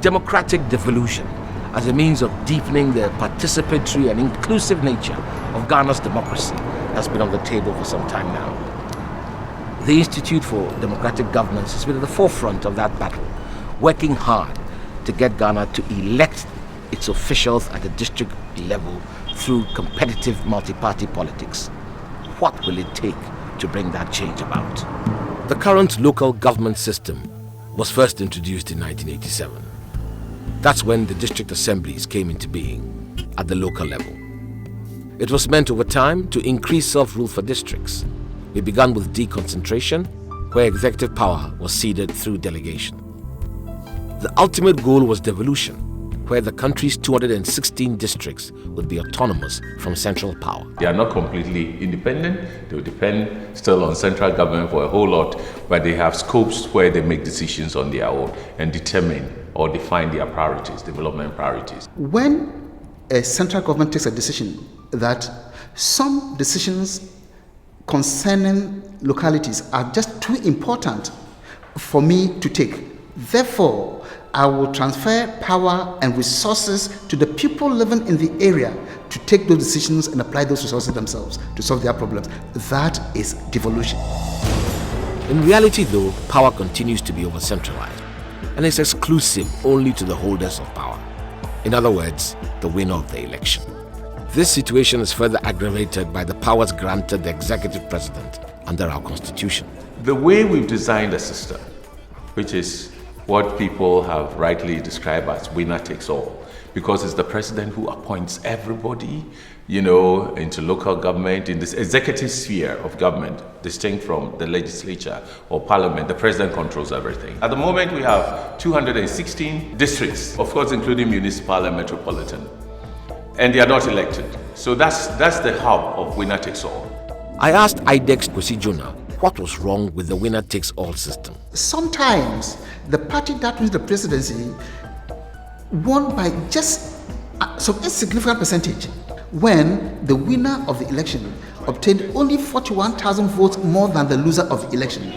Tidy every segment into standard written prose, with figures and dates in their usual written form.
democratic devolution as a means of deepening the participatory and inclusive nature of Ghana's democracy has been on the table for some time now. The Institute for Democratic Governance has been at the forefront of that battle, working hard to get Ghana to elect its officials at the district level through competitive multi-party politics. What will it take to bring that change about? The current local government system was first introduced in 1987. That's when the district assemblies came into being at the local level. It was meant over time to increase self-rule for districts. We began with deconcentration, where executive power was ceded through delegation. The ultimate goal was devolution, where the country's 216 districts would be autonomous from central power. They are not completely independent. They will depend still on central government for a whole lot, but they have scopes where they make decisions on their own and determine or define their priorities, development priorities. When a central government takes a decision that some decisions concerning localities are just too important for me to take, therefore, I will transfer power and resources to the people living in the area to take those decisions and apply those resources themselves to solve their problems. That is devolution. In reality, though, power continues to be over-centralized and is exclusive only to the holders of power. In other words, the winner of the election. This situation is further aggravated by the powers granted the executive president under our constitution. The way we've designed the system, which is what people have rightly described as winner takes all, because it's the president who appoints everybody, into local government, in this executive sphere of government, distinct from the legislature or parliament. The president controls everything. At the moment, we have 216 districts, of course, including municipal and metropolitan, and they are not elected. So that's the hub of winner takes all. I asked IDEX Kwesi Jonah what was wrong with the winner-takes-all system. Sometimes the party that wins the presidency won by just some insignificant percentage when the winner of the election obtained only 41,000 votes more than the loser of the election.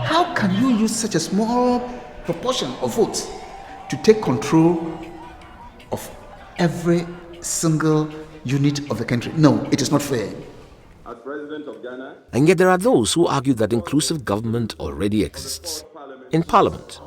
How can you use such a small proportion of votes to take control of every single unit of the country? No, it is not fair. As President of Ghana, and yet there are those who argue that inclusive government already exists in Parliament.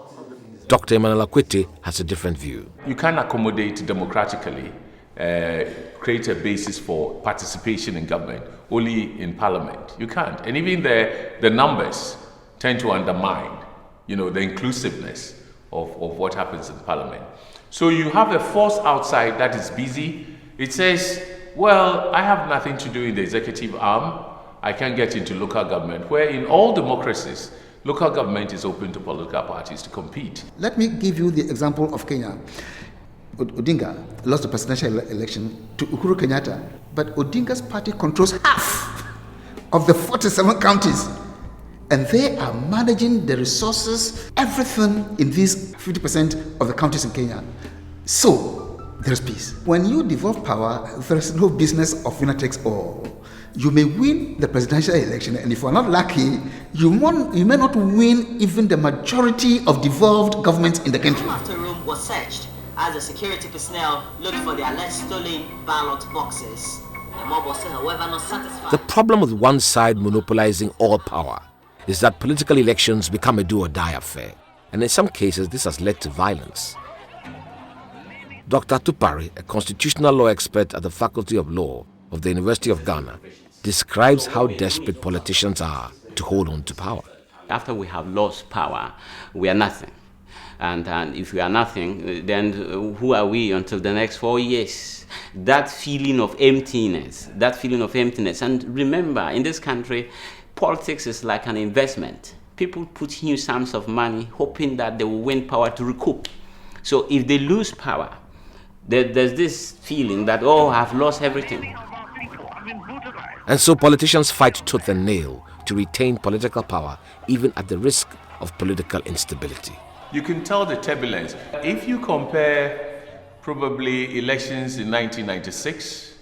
Dr. Emmanuel Akwete has a different view. You can't accommodate democratically, create a basis for participation in government only in Parliament. You can't. And even the numbers tend to undermine, the inclusiveness of what happens in Parliament. So you have a force outside that is busy. It says, well, I have nothing to do in the executive arm. I can get into local government, where in all democracies, local government is open to political parties to compete. Let me give you the example of Kenya. Odinga lost the presidential election to Uhuru Kenyatta, but Odinga's party controls half of the 47 counties. And they are managing the resources, everything in these 50% of the counties in Kenya. So, there's peace. When you devolve power, there's no business of winner takes all. You may win the presidential election, and if you're not lucky, you may not win even the majority of devolved governments in the country. Room after room was searched as the security personnel looked for the alleged stolen ballot boxes. The mob was, however, not satisfied. The problem with one side monopolizing all power is that political elections become a do-or-die affair, and in some cases this has led to violence. Dr. Tupari, a constitutional law expert at the Faculty of Law of the University of Ghana, describes how desperate politicians are to hold on to power. After we have lost power, we are nothing. And if we are nothing, then who are we until the next 4 years? That feeling of emptiness. And remember, in this country, politics is like an investment. People put huge sums of money hoping that they will win power to recoup. So if they lose power, there's this feeling that, I've lost everything. And so politicians fight tooth and nail to retain political power, even at the risk of political instability. You can tell the turbulence. If you compare probably elections in 1996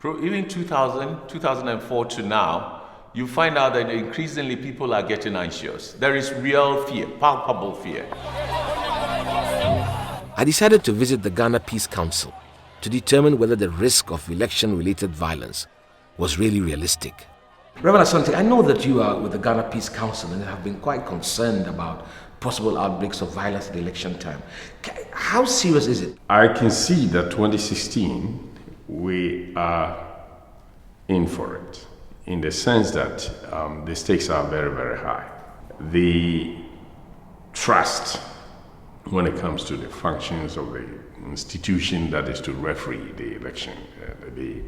Even 2000, 2004 to now, you find out that increasingly people are getting anxious. There is real fear, palpable fear. I decided to visit the Ghana Peace Council to determine whether the risk of election-related violence was really realistic. Reverend Asante, I know that you are with the Ghana Peace Council and have been quite concerned about possible outbreaks of violence at election time. How serious is it? I can see that 2016, we are in for it, in the sense that the stakes are very, very high. The trust when it comes to the functions of the institution that is to referee the election, the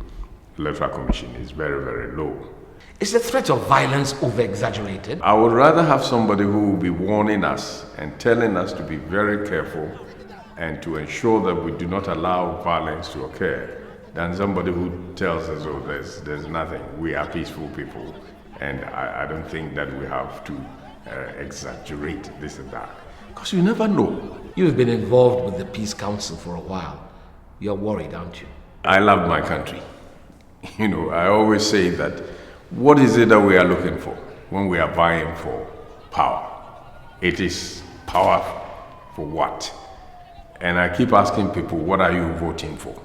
Electoral Commission, is very, very low. Is the threat of violence over-exaggerated? I would rather have somebody who will be warning us and telling us to be very careful and to ensure that we do not allow violence to occur than somebody who tells us, oh, there's nothing. We are peaceful people. And I don't think that we have to exaggerate this and that. Because you never know. You've been involved with the Peace Council for a while. You're worried, aren't you? I love my country. You know, I always say that what is it that we are looking for when we are vying for power? It is power for what? And I keep asking people, what are you voting for?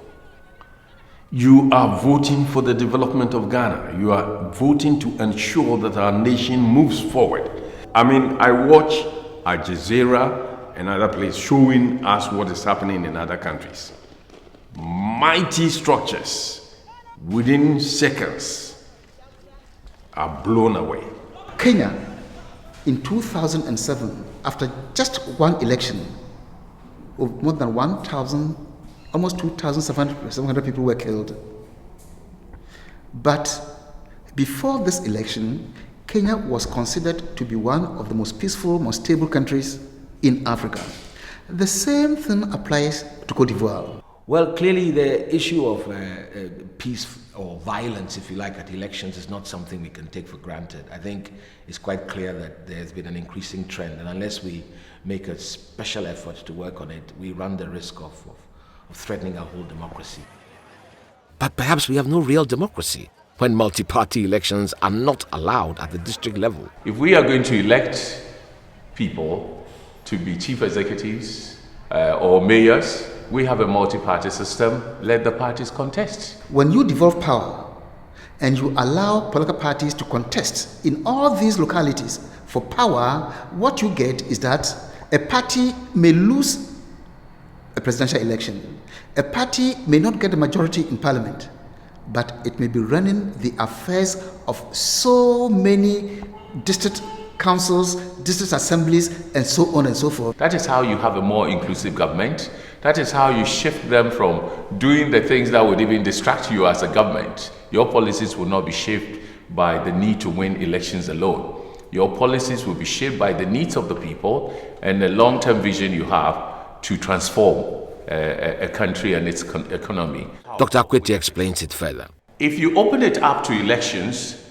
You are voting for the development of Ghana. You are voting to ensure that our nation moves forward. I mean, I watch Al Jazeera and other places showing us what is happening in other countries. Mighty structures within seconds are blown away. Kenya, in 2007, after just one election, more than 1,000, almost 2,700 people were killed. But before this election, Kenya was considered to be one of the most peaceful, most stable countries in Africa. The same thing applies to Cote d'Ivoire. Well, clearly the issue of peace or violence, if you like, at elections is not something we can take for granted. I think it's quite clear that there's been an increasing trend, and unless we make a special effort to work on it, we run the risk of threatening our whole democracy. But perhaps we have no real democracy when multi-party elections are not allowed at the district level. If we are going to elect people to be chief executives or mayors, we have a multi-party system. Let the parties contest. When you devolve power and you allow political parties to contest in all these localities for power, what you get is that a party may lose a presidential election. A party may not get a majority in parliament, but it may be running the affairs of so many district councils, district assemblies, and so on and so forth. That is how you have a more inclusive government. That is how you shift them from doing the things that would even distract you as a government. Your policies will not be shaped by the need to win elections alone. Your policies will be shaped by the needs of the people and the long-term vision you have to transform a country and its economy. Dr. Akwete explains it further. If you open it up to elections,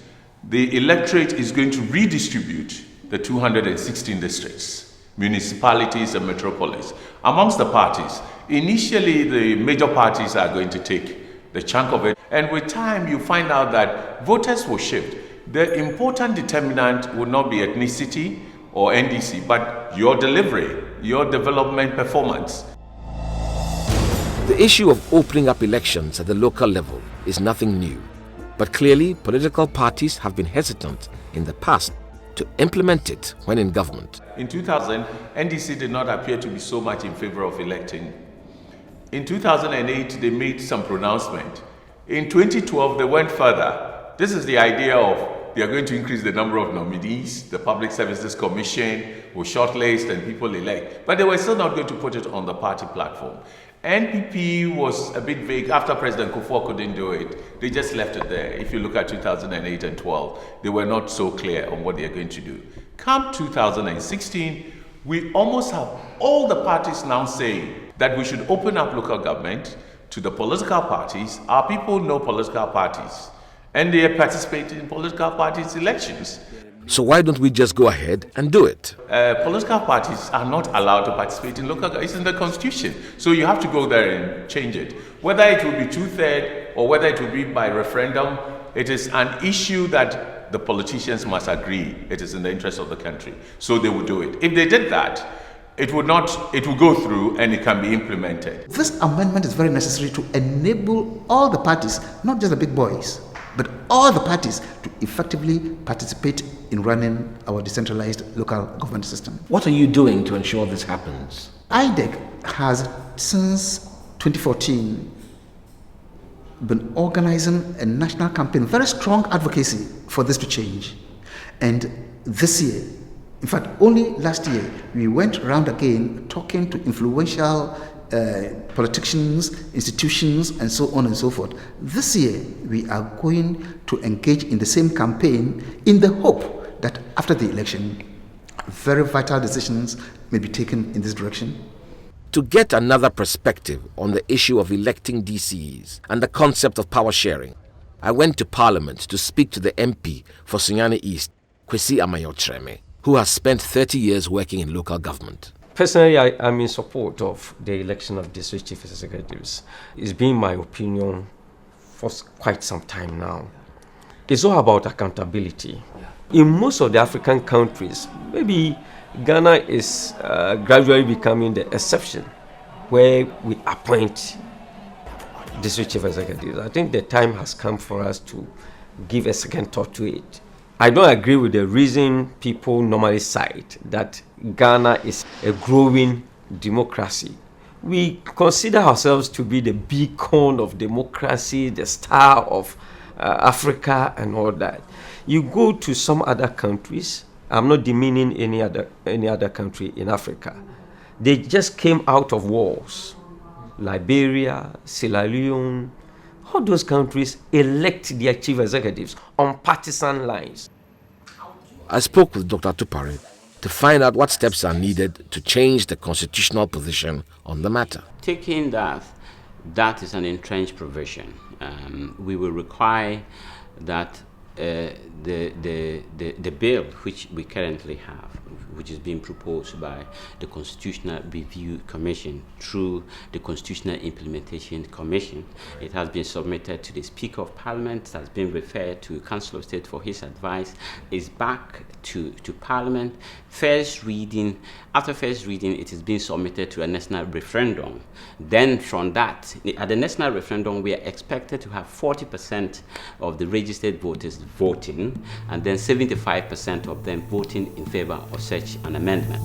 the electorate is going to redistribute the 216 districts, municipalities and metropolis amongst the parties. Initially, the major parties are going to take the chunk of it, and with time you find out that voters will shift. The important determinant will not be ethnicity or NDC, but your delivery, your development performance. The issue of opening up elections at the local level is nothing new, but clearly political parties have been hesitant in the past to implement it when in government. In 2000, NDC did not appear to be so much in favor of electing. In 2008, they made some pronouncement. In 2012, they went further. This is the idea of they are going to increase the number of nominees, the Public Services Commission will shortlist and people elect. But they were still not going to put it on the party platform. NPP was a bit vague. After President Kufuor couldn't do it, they just left it there. If you look at 2008 and 12, they were not so clear on what they are going to do. Come 2016, we almost have all the parties now saying that we should open up local government to the political parties. Our people know political parties, and they participate in political parties' elections. So why don't we just go ahead and do it? Political parties are not allowed to participate in local government. It's in the constitution. So you have to go there and change it. Whether it will be 2/3 or whether it will be by referendum, it is an issue that the politicians must agree it is in the interest of the country. So they will do it. If they did that, it will go through and it can be implemented. This amendment is very necessary to enable all the parties, not just the big boys, but all the parties to effectively participate in running our decentralized local government system. What are you doing to ensure this happens? IDEC has, since 2014, been organizing a national campaign, very strong advocacy for this to change. And this year, in fact, only last year, we went around again talking to influential politicians, institutions, and so on and so forth. This year, we are going to engage in the same campaign in the hope that after the election, very vital decisions may be taken in this direction. To get another perspective on the issue of electing DCs and the concept of power sharing, I went to Parliament to speak to the MP for Sunyani East, Kwesi Amayotreme, who has spent 30 years working in local government. Personally, I'm in support of the election of district chief executives. It's been my opinion for quite some time now. It's all about accountability. In most of the African countries, maybe Ghana is gradually becoming the exception where we appoint district chief executives. I think the time has come for us to give a second thought to it. I don't agree with the reason people normally cite that Ghana is a growing democracy. We consider ourselves to be the beacon of democracy, the star of Africa and all that. You go to some other countries, I'm not demeaning any other country in Africa. They just came out of wars. Liberia, Sierra Leone, all those countries elect their chief executives on partisan lines. I spoke with Dr. Tupare to find out what steps are needed to change the constitutional position on the matter. Taking that is an entrenched provision. We will require that the bill which we currently have, which is being proposed by the Constitutional Review Commission through the Constitutional Implementation Commission. It has been submitted to the Speaker of Parliament, has been referred to Council of State for his advice, is back to Parliament. First reading, after first reading, it is being submitted to a national referendum. Then from that, at the national referendum, we are expected to have 40% of the registered voters voting, and then 75% of them voting in favor of such an amendment.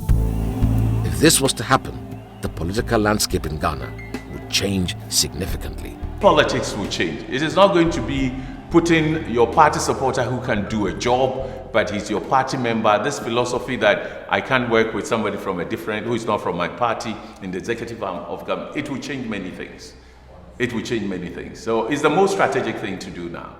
If this was to happen, the political landscape in Ghana would change significantly. Politics will change. It is not going to be putting your party supporter who can do a job, but he's your party member. This philosophy that I can't work with somebody from a different, who is not from my party in the executive arm of government, it will change many things. It will change many things. So it's the most strategic thing to do now.